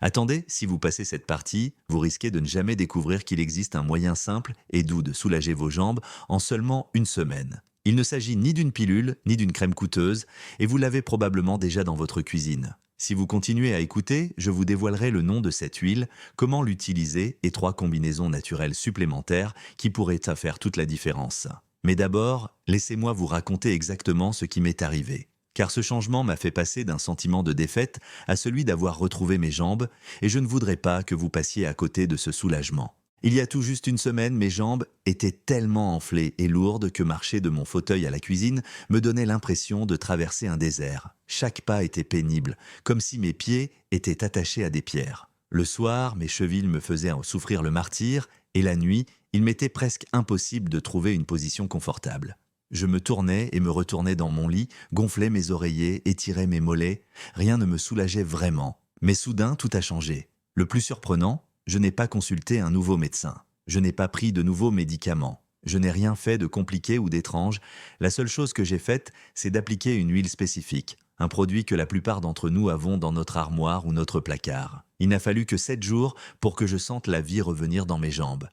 Attendez, si vous passez cette partie, vous risquez de ne jamais découvrir qu'il existe un moyen simple et doux de soulager vos jambes en seulement une semaine. Il ne s'agit ni d'une pilule, ni d'une crème coûteuse, et vous l'avez probablement déjà dans votre cuisine. Si vous continuez à écouter, je vous dévoilerai le nom de cette huile, comment l'utiliser et 3 combinaisons naturelles supplémentaires qui pourraient faire toute la différence. Mais d'abord, laissez-moi vous raconter exactement ce qui m'est arrivé. Car ce changement m'a fait passer d'un sentiment de défaite à celui d'avoir retrouvé mes jambes, et je ne voudrais pas que vous passiez à côté de ce soulagement. Il y a tout juste une semaine, mes jambes étaient tellement enflées et lourdes que marcher de mon fauteuil à la cuisine me donnait l'impression de traverser un désert. Chaque pas était pénible, comme si mes pieds étaient attachés à des pierres. Le soir, mes chevilles me faisaient en souffrir le martyre, et la nuit, il m'était presque impossible de trouver une position confortable. Je me tournais et me retournais dans mon lit, gonflais mes oreillers, étirais mes mollets. Rien ne me soulageait vraiment. Mais soudain, tout a changé. Le plus surprenant, je n'ai pas consulté un nouveau médecin. Je n'ai pas pris de nouveaux médicaments. Je n'ai rien fait de compliqué ou d'étrange. La seule chose que j'ai faite, c'est d'appliquer une huile spécifique, un produit que la plupart d'entre nous avons dans notre armoire ou notre placard. Il n'a fallu que 7 jours pour que je sente la vie revenir dans mes jambes.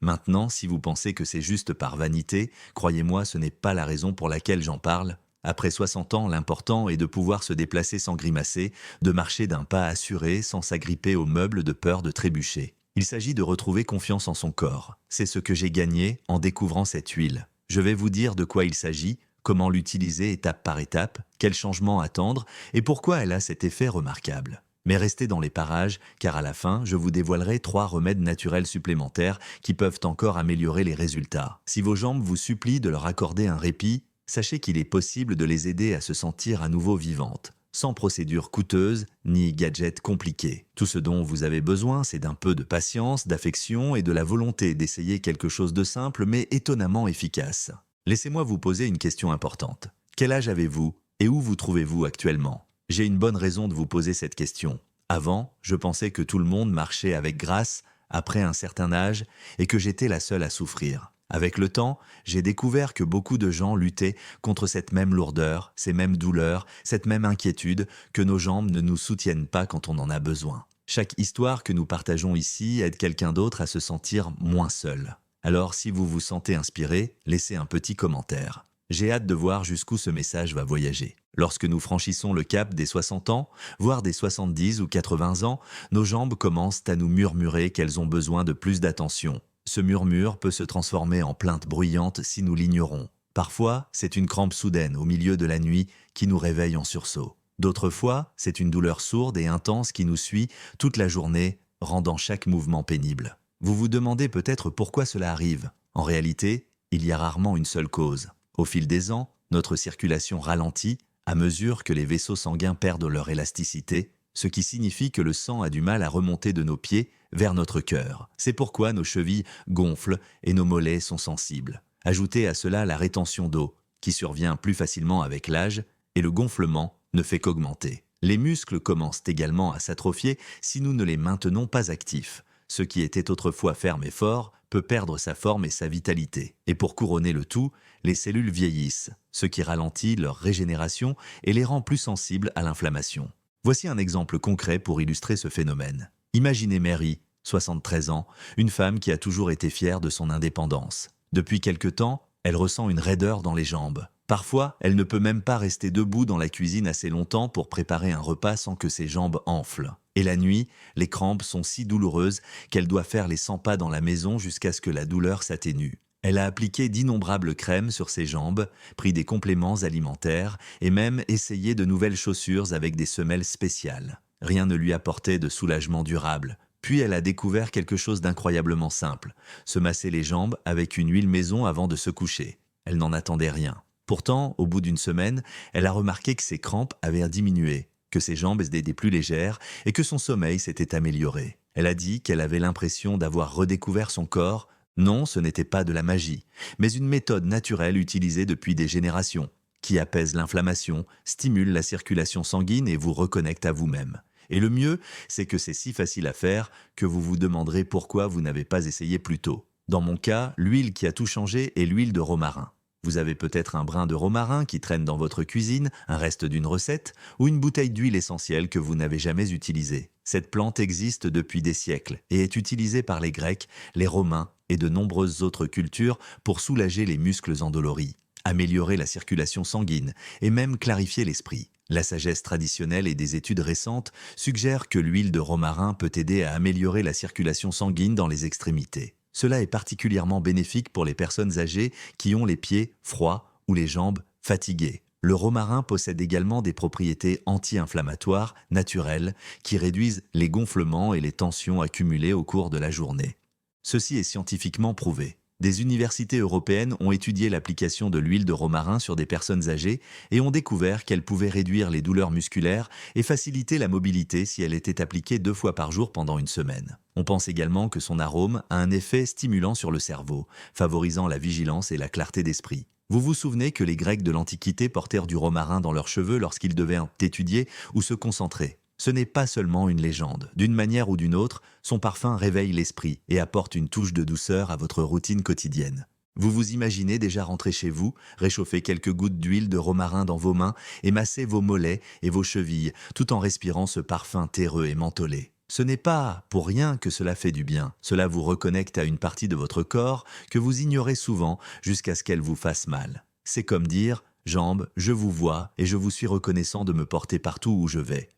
Maintenant, si vous pensez que c'est juste par vanité, croyez-moi, ce n'est pas la raison pour laquelle j'en parle. Après 60 ans, l'important est de pouvoir se déplacer sans grimacer, de marcher d'un pas assuré sans s'agripper aux meubles de peur de trébucher. Il s'agit de retrouver confiance en son corps. C'est ce que j'ai gagné en découvrant cette huile. Je vais vous dire de quoi il s'agit, comment l'utiliser étape par étape, quels changements attendre et pourquoi elle a cet effet remarquable. Mais restez dans les parages, car à la fin, je vous dévoilerai 3 remèdes naturels supplémentaires qui peuvent encore améliorer les résultats. Si vos jambes vous supplient de leur accorder un répit, sachez qu'il est possible de les aider à se sentir à nouveau vivantes, sans procédures coûteuses ni gadgets compliqués. Tout ce dont vous avez besoin, c'est d'un peu de patience, d'affection et de la volonté d'essayer quelque chose de simple mais étonnamment efficace. Laissez-moi vous poser une question importante. Quel âge avez-vous et où vous trouvez-vous actuellement ? J'ai une bonne raison de vous poser cette question. Avant, je pensais que tout le monde marchait avec grâce après un certain âge et que j'étais la seule à souffrir. Avec le temps, j'ai découvert que beaucoup de gens luttaient contre cette même lourdeur, ces mêmes douleurs, cette même inquiétude, que nos jambes ne nous soutiennent pas quand on en a besoin. Chaque histoire que nous partageons ici aide quelqu'un d'autre à se sentir moins seul. Alors si vous vous sentez inspiré, laissez un petit commentaire. J'ai hâte de voir jusqu'où ce message va voyager. Lorsque nous franchissons le cap des 60 ans, voire des 70 ou 80 ans, nos jambes commencent à nous murmurer qu'elles ont besoin de plus d'attention. Ce murmure peut se transformer en plainte bruyante si nous l'ignorons. Parfois, c'est une crampe soudaine au milieu de la nuit qui nous réveille en sursaut. D'autres fois, c'est une douleur sourde et intense qui nous suit toute la journée, rendant chaque mouvement pénible. Vous vous demandez peut-être pourquoi cela arrive. En réalité, il y a rarement une seule cause. Au fil des ans, notre circulation ralentit à mesure que les vaisseaux sanguins perdent leur élasticité, ce qui signifie que le sang a du mal à remonter de nos pieds vers notre cœur. C'est pourquoi nos chevilles gonflent et nos mollets sont sensibles. Ajoutez à cela la rétention d'eau, qui survient plus facilement avec l'âge, et le gonflement ne fait qu'augmenter. Les muscles commencent également à s'atrophier si nous ne les maintenons pas actifs. Ce qui était autrefois ferme et fort peut perdre sa forme et sa vitalité. Et pour couronner le tout, les cellules vieillissent, ce qui ralentit leur régénération et les rend plus sensibles à l'inflammation. Voici un exemple concret pour illustrer ce phénomène. Imaginez Mary, 73 ans, une femme qui a toujours été fière de son indépendance. Depuis quelque temps, elle ressent une raideur dans les jambes. Parfois, elle ne peut même pas rester debout dans la cuisine assez longtemps pour préparer un repas sans que ses jambes enflent. Et la nuit, les crampes sont si douloureuses qu'elle doit faire les 100 pas dans la maison jusqu'à ce que la douleur s'atténue. Elle a appliqué d'innombrables crèmes sur ses jambes, pris des compléments alimentaires et même essayé de nouvelles chaussures avec des semelles spéciales. Rien ne lui apportait de soulagement durable. Puis elle a découvert quelque chose d'incroyablement simple, se masser les jambes avec une huile maison avant de se coucher. Elle n'en attendait rien. Pourtant, au bout d'une semaine, elle a remarqué que ses crampes avaient diminué, que ses jambes étaient plus légères et que son sommeil s'était amélioré. Elle a dit qu'elle avait l'impression d'avoir redécouvert son corps. Non, ce n'était pas de la magie, mais une méthode naturelle utilisée depuis des générations, qui apaise l'inflammation, stimule la circulation sanguine et vous reconnecte à vous-même. Et le mieux, c'est que c'est si facile à faire que vous vous demanderez pourquoi vous n'avez pas essayé plus tôt. Dans mon cas, l'huile qui a tout changé est l'huile de romarin. Vous avez peut-être un brin de romarin qui traîne dans votre cuisine, un reste d'une recette, ou une bouteille d'huile essentielle que vous n'avez jamais utilisée. Cette plante existe depuis des siècles et est utilisée par les Grecs, les Romains et de nombreuses autres cultures pour soulager les muscles endoloris, améliorer la circulation sanguine et même clarifier l'esprit. La sagesse traditionnelle et des études récentes suggèrent que l'huile de romarin peut aider à améliorer la circulation sanguine dans les extrémités. Cela est particulièrement bénéfique pour les personnes âgées qui ont les pieds froids ou les jambes fatiguées. Le romarin possède également des propriétés anti-inflammatoires naturelles qui réduisent les gonflements et les tensions accumulées au cours de la journée. Ceci est scientifiquement prouvé. Des universités européennes ont étudié l'application de l'huile de romarin sur des personnes âgées et ont découvert qu'elle pouvait réduire les douleurs musculaires et faciliter la mobilité si elle était appliquée 2 fois par jour pendant une semaine. On pense également que son arôme a un effet stimulant sur le cerveau, favorisant la vigilance et la clarté d'esprit. Vous vous souvenez que les Grecs de l'Antiquité portèrent du romarin dans leurs cheveux lorsqu'ils devaient étudier ou se concentrer. Ce n'est pas seulement une légende. D'une manière ou d'une autre, son parfum réveille l'esprit et apporte une touche de douceur à votre routine quotidienne. Vous vous imaginez déjà rentrer chez vous, réchauffer quelques gouttes d'huile de romarin dans vos mains et masser vos mollets et vos chevilles, tout en respirant ce parfum terreux et mentholé. Ce n'est pas pour rien que cela fait du bien. Cela vous reconnecte à une partie de votre corps que vous ignorez souvent jusqu'à ce qu'elle vous fasse mal. C'est comme dire « Jambes, je vous vois et je vous suis reconnaissant de me porter partout où je vais ».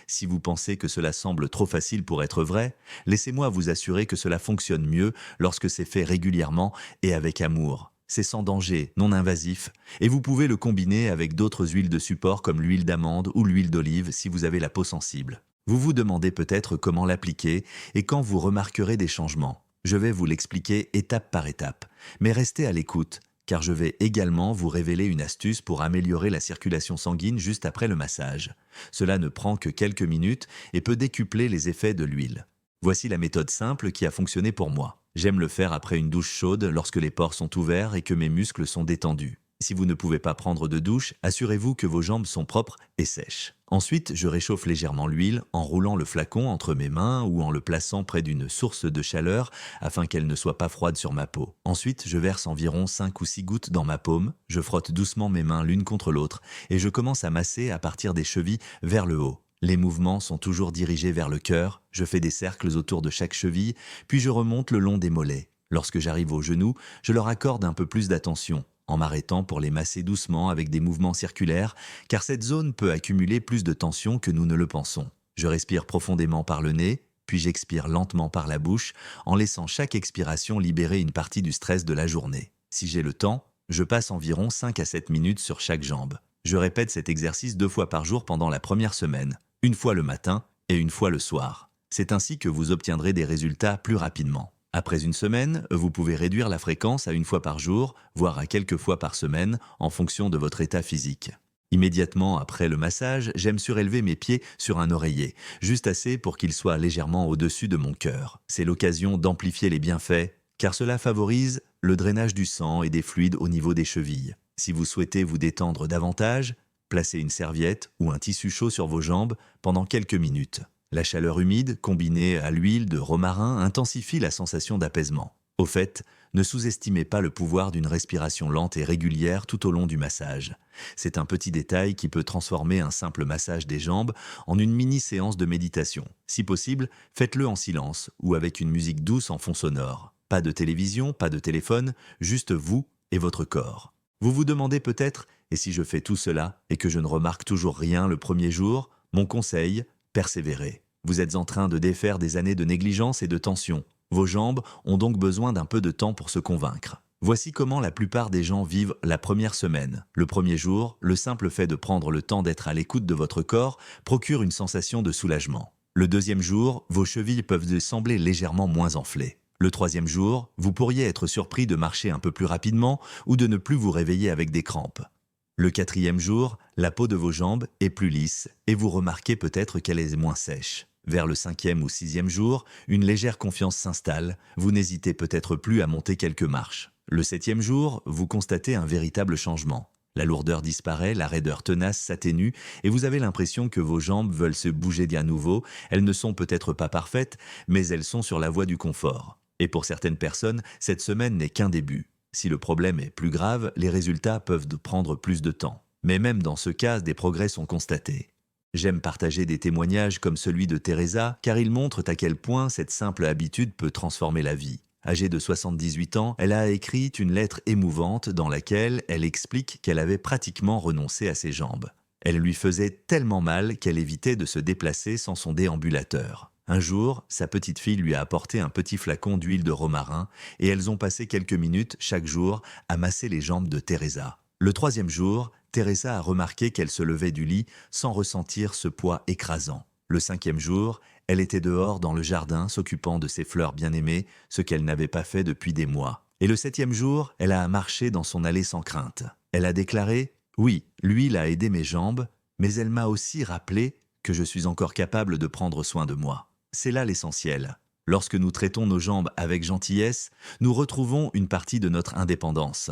Si vous pensez que cela semble trop facile pour être vrai, laissez-moi vous assurer que cela fonctionne mieux lorsque c'est fait régulièrement et avec amour. C'est sans danger, non invasif, et vous pouvez le combiner avec d'autres huiles de support comme l'huile d'amande ou l'huile d'olive si vous avez la peau sensible. Vous vous demandez peut-être comment l'appliquer et quand vous remarquerez des changements. Je vais vous l'expliquer étape par étape, mais restez à l'écoute, car je vais également vous révéler une astuce pour améliorer la circulation sanguine juste après le massage. Cela ne prend que quelques minutes et peut décupler les effets de l'huile. Voici la méthode simple qui a fonctionné pour moi. J'aime le faire après une douche chaude lorsque les pores sont ouverts et que mes muscles sont détendus. Si vous ne pouvez pas prendre de douche, assurez-vous que vos jambes sont propres et sèches. Ensuite, je réchauffe légèrement l'huile en roulant le flacon entre mes mains ou en le plaçant près d'une source de chaleur afin qu'elle ne soit pas froide sur ma peau. Ensuite, je verse environ 5 ou 6 gouttes dans ma paume, je frotte doucement mes mains l'une contre l'autre et je commence à masser à partir des chevilles vers le haut. Les mouvements sont toujours dirigés vers le cœur, je fais des cercles autour de chaque cheville, puis je remonte le long des mollets. Lorsque j'arrive aux genoux, je leur accorde un peu plus d'attention, en m'arrêtant pour les masser doucement avec des mouvements circulaires, car cette zone peut accumuler plus de tension que nous ne le pensons. Je respire profondément par le nez, puis j'expire lentement par la bouche, en laissant chaque expiration libérer une partie du stress de la journée. Si j'ai le temps, je passe environ 5 à 7 minutes sur chaque jambe. Je répète cet exercice 2 fois par jour pendant la première semaine, une fois le matin et une fois le soir. C'est ainsi que vous obtiendrez des résultats plus rapidement. Après une semaine, vous pouvez réduire la fréquence à 1 fois par jour, voire à quelques fois par semaine, en fonction de votre état physique. Immédiatement après le massage, j'aime surélever mes pieds sur un oreiller, juste assez pour qu'ils soient légèrement au-dessus de mon cœur. C'est l'occasion d'amplifier les bienfaits, car cela favorise le drainage du sang et des fluides au niveau des chevilles. Si vous souhaitez vous détendre davantage, placez une serviette ou un tissu chaud sur vos jambes pendant quelques minutes. La chaleur humide, combinée à l'huile de romarin, intensifie la sensation d'apaisement. Au fait, ne sous-estimez pas le pouvoir d'une respiration lente et régulière tout au long du massage. C'est un petit détail qui peut transformer un simple massage des jambes en une mini-séance de méditation. Si possible, faites-le en silence ou avec une musique douce en fond sonore. Pas de télévision, pas de téléphone, juste vous et votre corps. Vous vous demandez peut-être, et si je fais tout cela et que je ne remarque toujours rien le premier jour, mon conseil, persévérez. Vous êtes en train de défaire des années de négligence et de tension. Vos jambes ont donc besoin d'un peu de temps pour se convaincre. Voici comment la plupart des gens vivent la première semaine. Le premier jour, le simple fait de prendre le temps d'être à l'écoute de votre corps procure une sensation de soulagement. Le deuxième jour, vos chevilles peuvent sembler légèrement moins enflées. Le troisième jour, vous pourriez être surpris de marcher un peu plus rapidement ou de ne plus vous réveiller avec des crampes. Le quatrième jour, la peau de vos jambes est plus lisse et vous remarquez peut-être qu'elle est moins sèche. Vers le 5e ou 6e jour, une légère confiance s'installe, vous n'hésitez peut-être plus à monter quelques marches. Le 7e jour, vous constatez un véritable changement. La lourdeur disparaît, la raideur tenace s'atténue et vous avez l'impression que vos jambes veulent se bouger d'à nouveau. Elles ne sont peut-être pas parfaites, mais elles sont sur la voie du confort. Et pour certaines personnes, cette semaine n'est qu'un début. Si le problème est plus grave, les résultats peuvent prendre plus de temps. Mais même dans ce cas, des progrès sont constatés. J'aime partager des témoignages comme celui de Teresa car ils montrent à quel point cette simple habitude peut transformer la vie. Âgée de 78 ans, elle a écrit une lettre émouvante dans laquelle elle explique qu'elle avait pratiquement renoncé à ses jambes. Elle lui faisait tellement mal qu'elle évitait de se déplacer sans son déambulateur. Un jour, sa petite fille lui a apporté un petit flacon d'huile de romarin et elles ont passé quelques minutes chaque jour à masser les jambes de Teresa. Le troisième jour, Teresa a remarqué qu'elle se levait du lit sans ressentir ce poids écrasant. Le cinquième jour, elle était dehors dans le jardin s'occupant de ses fleurs bien-aimées, ce qu'elle n'avait pas fait depuis des mois. Et le septième jour, elle a marché dans son allée sans crainte. Elle a déclaré « Oui, l'huile a aidé mes jambes, mais elle m'a aussi rappelé que je suis encore capable de prendre soin de moi. » C'est là l'essentiel. Lorsque nous traitons nos jambes avec gentillesse, nous retrouvons une partie de notre indépendance.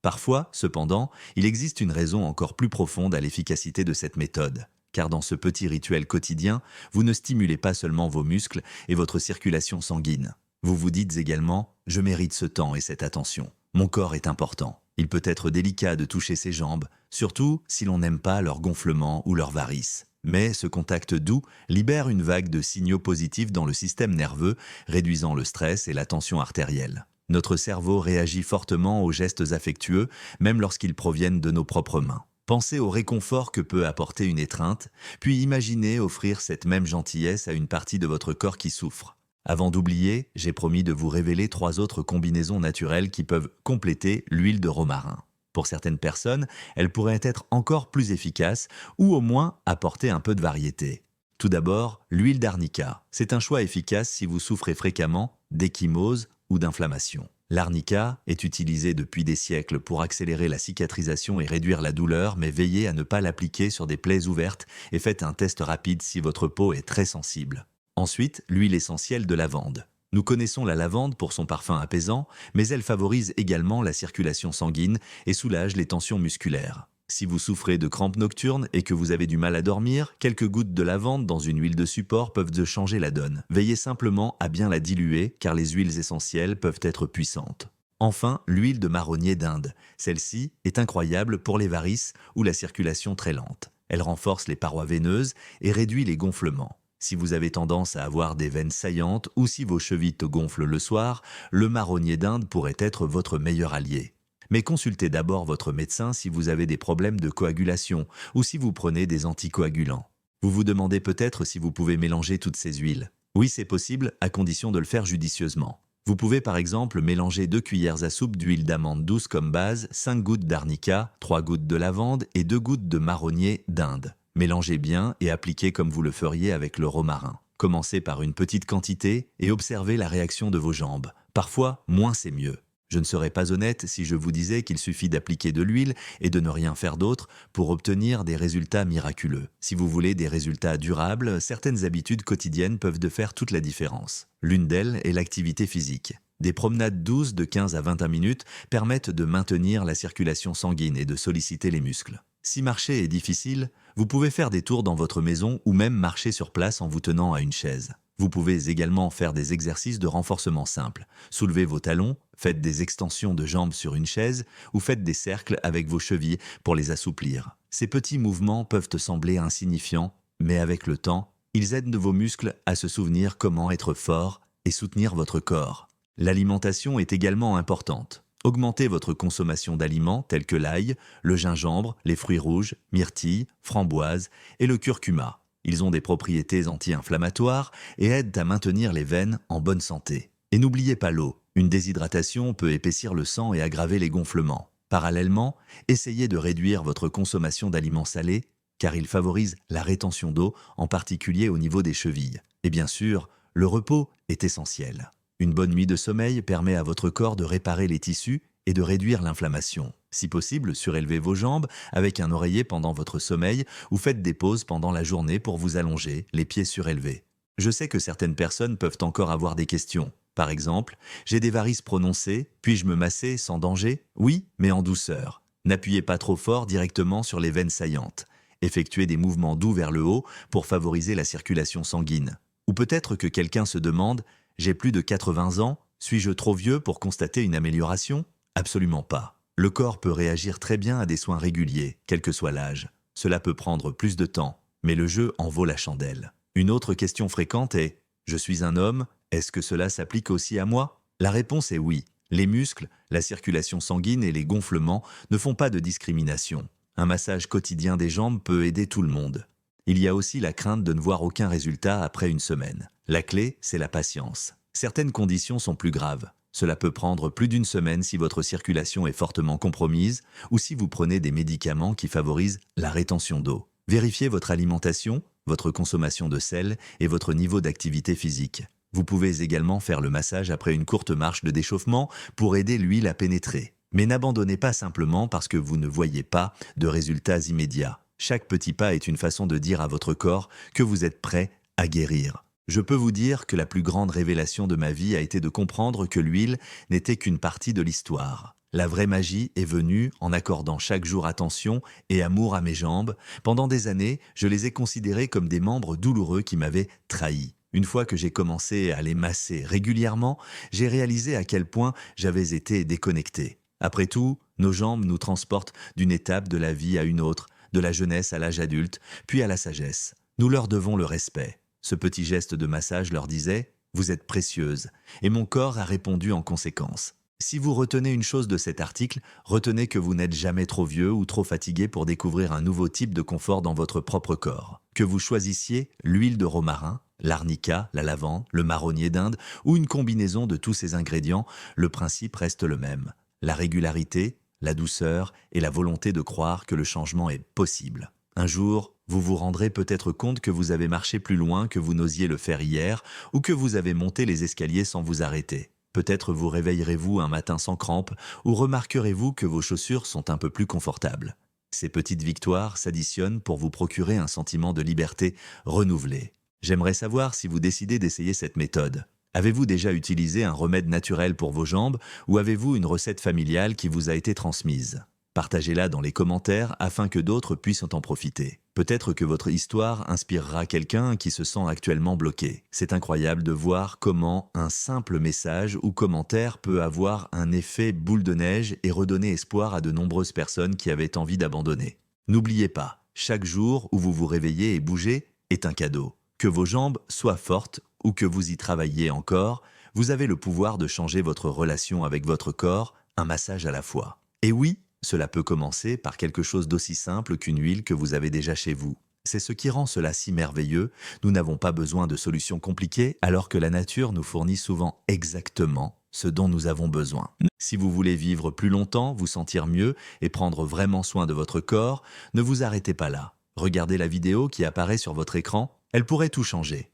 Parfois, cependant, il existe une raison encore plus profonde à l'efficacité de cette méthode. Car dans ce petit rituel quotidien, vous ne stimulez pas seulement vos muscles et votre circulation sanguine. Vous vous dites également « Je mérite ce temps et cette attention. Mon corps est important. » Il peut être délicat de toucher ses jambes, surtout si l'on n'aime pas leur gonflement ou leurs varices. Mais ce contact doux libère une vague de signaux positifs dans le système nerveux, réduisant le stress et la tension artérielle. Notre cerveau réagit fortement aux gestes affectueux, même lorsqu'ils proviennent de nos propres mains. Pensez au réconfort que peut apporter une étreinte, puis imaginez offrir cette même gentillesse à une partie de votre corps qui souffre. Avant d'oublier, j'ai promis de vous révéler 3 autres combinaisons naturelles qui peuvent compléter l'huile de romarin. Pour certaines personnes, elle pourrait être encore plus efficace ou au moins apporter un peu de variété. Tout d'abord, l'huile d'arnica. C'est un choix efficace si vous souffrez fréquemment d'ecchymose ou d'inflammation. L'arnica est utilisée depuis des siècles pour accélérer la cicatrisation et réduire la douleur, mais veillez à ne pas l'appliquer sur des plaies ouvertes et faites un test rapide si votre peau est très sensible. Ensuite, l'huile essentielle de lavande. Nous connaissons la lavande pour son parfum apaisant, mais elle favorise également la circulation sanguine et soulage les tensions musculaires. Si vous souffrez de crampes nocturnes et que vous avez du mal à dormir, quelques gouttes de lavande dans une huile de support peuvent changer la donne. Veillez simplement à bien la diluer car les huiles essentielles peuvent être puissantes. Enfin, l'huile de marronnier d'Inde. Celle-ci est incroyable pour les varices ou la circulation très lente. Elle renforce les parois veineuses et réduit les gonflements. Si vous avez tendance à avoir des veines saillantes ou si vos chevilles te gonflent le soir, le marronnier d'Inde pourrait être votre meilleur allié. Mais consultez d'abord votre médecin si vous avez des problèmes de coagulation ou si vous prenez des anticoagulants. Vous vous demandez peut-être si vous pouvez mélanger toutes ces huiles. Oui, c'est possible, à condition de le faire judicieusement. Vous pouvez par exemple mélanger 2 cuillères à soupe d'huile d'amande douce comme base, 5 gouttes d'arnica, 3 gouttes de lavande et 2 gouttes de marronnier d'Inde. Mélangez bien et appliquez comme vous le feriez avec le romarin. Commencez par une petite quantité et observez la réaction de vos jambes. Parfois, moins c'est mieux. Je ne serais pas honnête si je vous disais qu'il suffit d'appliquer de l'huile et de ne rien faire d'autre pour obtenir des résultats miraculeux. Si vous voulez des résultats durables, certaines habitudes quotidiennes peuvent faire toute la différence. L'une d'elles est l'activité physique. Des promenades douces de 15 à 21 minutes permettent de maintenir la circulation sanguine et de solliciter les muscles. Si marcher est difficile, vous pouvez faire des tours dans votre maison ou même marcher sur place en vous tenant à une chaise. Vous pouvez également faire des exercices de renforcement simples. Soulevez vos talons, faites des extensions de jambes sur une chaise ou faites des cercles avec vos chevilles pour les assouplir. Ces petits mouvements peuvent te sembler insignifiants, mais avec le temps, ils aident vos muscles à se souvenir comment être fort et soutenir votre corps. L'alimentation est également importante. Augmentez votre consommation d'aliments tels que l'ail, le gingembre, les fruits rouges, myrtilles, framboises et le curcuma. Ils ont des propriétés anti-inflammatoires et aident à maintenir les veines en bonne santé. Et n'oubliez pas l'eau. Une déshydratation peut épaissir le sang et aggraver les gonflements. Parallèlement, essayez de réduire votre consommation d'aliments salés car ils favorisent la rétention d'eau, en particulier au niveau des chevilles. Et bien sûr, le repos est essentiel. Une bonne nuit de sommeil permet à votre corps de réparer les tissus et de réduire l'inflammation. Si possible, surélevez vos jambes avec un oreiller pendant votre sommeil ou faites des pauses pendant la journée pour vous allonger, les pieds surélevés. Je sais que certaines personnes peuvent encore avoir des questions. Par exemple, j'ai des varices prononcées, puis-je me masser sans danger? Oui, mais en douceur. N'appuyez pas trop fort directement sur les veines saillantes. Effectuez des mouvements doux vers le haut pour favoriser la circulation sanguine. Ou peut-être que quelqu'un se demande « J'ai plus de 80 ans, suis-je trop vieux pour constater une amélioration ?» Absolument pas. Le corps peut réagir très bien à des soins réguliers, quel que soit l'âge. Cela peut prendre plus de temps, mais le jeu en vaut la chandelle. Une autre question fréquente est « Je suis un homme, est-ce que cela s'applique aussi à moi ?» La réponse est oui. Les muscles, la circulation sanguine et les gonflements ne font pas de discrimination. Un massage quotidien des jambes peut aider tout le monde. Il y a aussi la crainte de ne voir aucun résultat après une semaine. La clé, c'est la patience. Certaines conditions sont plus graves. Cela peut prendre plus d'une semaine si votre circulation est fortement compromise ou si vous prenez des médicaments qui favorisent la rétention d'eau. Vérifiez votre alimentation, votre consommation de sel et votre niveau d'activité physique. Vous pouvez également faire le massage après une courte marche de déchauffement pour aider l'huile à pénétrer. Mais n'abandonnez pas simplement parce que vous ne voyez pas de résultats immédiats. Chaque petit pas est une façon de dire à votre corps que vous êtes prêt à guérir. Je peux vous dire que la plus grande révélation de ma vie a été de comprendre que l'huile n'était qu'une partie de l'histoire. La vraie magie est venue en accordant chaque jour attention et amour à mes jambes. Pendant des années, je les ai considérées comme des membres douloureux qui m'avaient trahi. Une fois que j'ai commencé à les masser régulièrement, j'ai réalisé à quel point j'avais été déconnecté. Après tout, nos jambes nous transportent d'une étape de la vie à une autre, de la jeunesse à l'âge adulte, puis à la sagesse. Nous leur devons le respect. Ce petit geste de massage leur disait « Vous êtes précieuse » et mon corps a répondu en conséquence. Si vous retenez une chose de cet article, retenez que vous n'êtes jamais trop vieux ou trop fatigué pour découvrir un nouveau type de confort dans votre propre corps. Que vous choisissiez l'huile de romarin, l'arnica, la lavande, le marronnier d'Inde ou une combinaison de tous ces ingrédients, le principe reste le même. La régularité, la douceur et la volonté de croire que le changement est possible. Un jour, vous vous rendrez peut-être compte que vous avez marché plus loin que vous n'osiez le faire hier ou que vous avez monté les escaliers sans vous arrêter. Peut-être vous réveillerez-vous un matin sans crampes ou remarquerez-vous que vos chaussures sont un peu plus confortables. Ces petites victoires s'additionnent pour vous procurer un sentiment de liberté renouvelé. J'aimerais savoir si vous décidez d'essayer cette méthode. Avez-vous déjà utilisé un remède naturel pour vos jambes ou avez-vous une recette familiale qui vous a été transmise ? Partagez-la dans les commentaires afin que d'autres puissent en profiter. Peut-être que votre histoire inspirera quelqu'un qui se sent actuellement bloqué. C'est incroyable de voir comment un simple message ou commentaire peut avoir un effet boule de neige et redonner espoir à de nombreuses personnes qui avaient envie d'abandonner. N'oubliez pas, chaque jour où vous vous réveillez et bougez est un cadeau. Que vos jambes soient fortes ou que vous y travailliez encore, vous avez le pouvoir de changer votre relation avec votre corps, un massage à la fois. Et oui, cela peut commencer par quelque chose d'aussi simple qu'une huile que vous avez déjà chez vous. C'est ce qui rend cela si merveilleux. Nous n'avons pas besoin de solutions compliquées alors que la nature nous fournit souvent exactement ce dont nous avons besoin. Si vous voulez vivre plus longtemps, vous sentir mieux et prendre vraiment soin de votre corps, ne vous arrêtez pas là. Regardez la vidéo qui apparaît sur votre écran, elle pourrait tout changer.